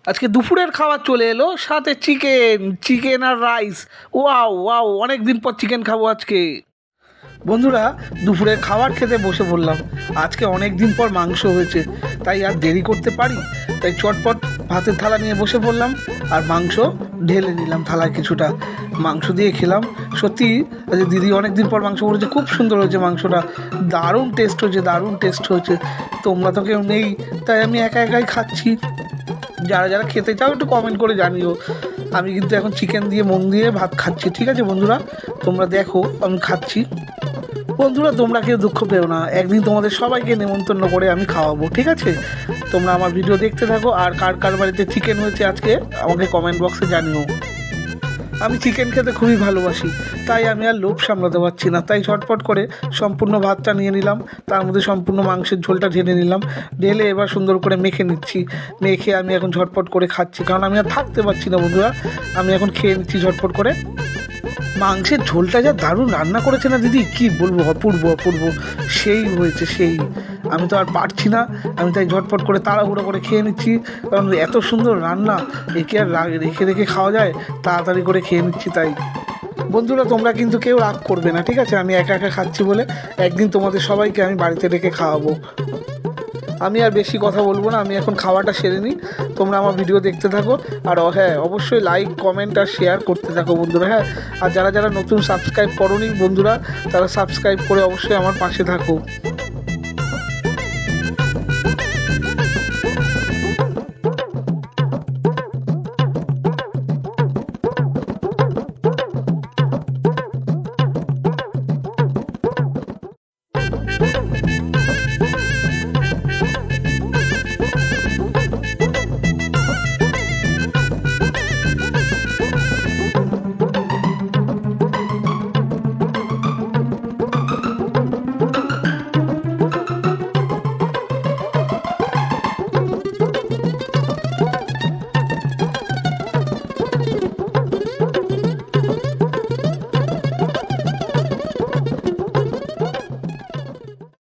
আজকে দুপুরের খাবার চলে এলো, সাথে চিকেন আর রাইস। ওয়াও ওয়াও, অনেক দিন পর চিকেন খাবো আজকে। বন্ধুরা, দুপুরের খাবার খেতে বসে পড়লাম। আজকে অনেক দিন পর মাংস হয়েছে, তাই আর দেরি করতে পারি, তাই চটপট ভাতের থালা নিয়ে বসে পড়লাম আর মাংস ঢেলে নিলাম থালায় কিছুটা। মাংস দিয়ে খেলাম। সত্যি আজকে দিদি অনেক দিন পর মাংস করেছে, খুব সুন্দর হয়েছে মাংসটা, দারুণ টেস্ট হয়েছে, দারুণ টেস্ট হয়েছে। তোমরা তো কেউ নেই, তাই আমি একা একাই খাচ্ছি। যারা যারা খেতে চাও একটু কমেন্ট করে জানিও। আমি কিন্তু এখন চিকেন দিয়ে মন দিয়ে ভাত খাচ্ছি, ঠিক আছে বন্ধুরা? তোমরা দেখো আমি খাচ্ছি। বন্ধুরা, তোমরা কেউ দুঃখ পেও না, একদিন তোমাদের সবাইকে নেমন্তন্ন করে আমি খাওয়াবো, ঠিক আছে? তোমরা আমার ভিডিও দেখতে থাকো, আর কার কার বাড়িতে চিকেন হয়েছে আজকে আমাকে কমেন্ট বক্সে জানিও। আমি চিকেন খেতে খুবই ভালোবাসি, তাই আমি আর লোভ সামলাতে পারছি না, তাই ঝটপট করে সম্পূর্ণ ভাতটা নিয়ে নিলাম, তার মধ্যে সম্পূর্ণ মাংসের ঝোলটা ঢেলে নিলাম। ঢেলে এবার সুন্দর করে মেখে নিচ্ছি। মেখে আমি এখন ঝটপট করে খাচ্ছি, কারণ আমি আর থাকতে পারছি না বন্ধুরা। আমি এখন খেয়ে নিচ্ছি ঝটপট করে। মাংসের ঝোলটা যা দারুণ রান্না করেছে না দিদি, কি বলবো, অপূর্ব অপূর্ব, সেই হয়েছে সেই। আমি তো আর পারছি না, আমি তাই ঝটপট করে তাড়াহুড়ো করে খেয়ে নিচ্ছি, কারণ এত সুন্দর রান্না, একে আর রেখে রেখে খাওয়া যায়? তাড়াতাড়ি করে খেয়ে নিচ্ছি তাই। বন্ধুরা, তোমরা কিন্তু কেউ রাগ করবে না, ঠিক আছে? আমি একা একা খাচ্ছি বলে একদিন তোমাদের সবাইকে আমি বাড়িতে রেখে খাওয়াবো। আমি আর বেশি কথা বলবো না, আমি এখন খাওয়াটা সেরে নিই। তোমরা আমার ভিডিও দেখতে থাকো, আর হ্যাঁ, অবশ্যই লাইক কমেন্ট আর শেয়ার করতে থাকো বন্ধুরা, হ্যাঁ। আর যারা যারা নতুন সাবস্ক্রাইব করোনি বন্ধুরা, তারা সাবস্ক্রাইব করে অবশ্যই আমার পাশে থাকো।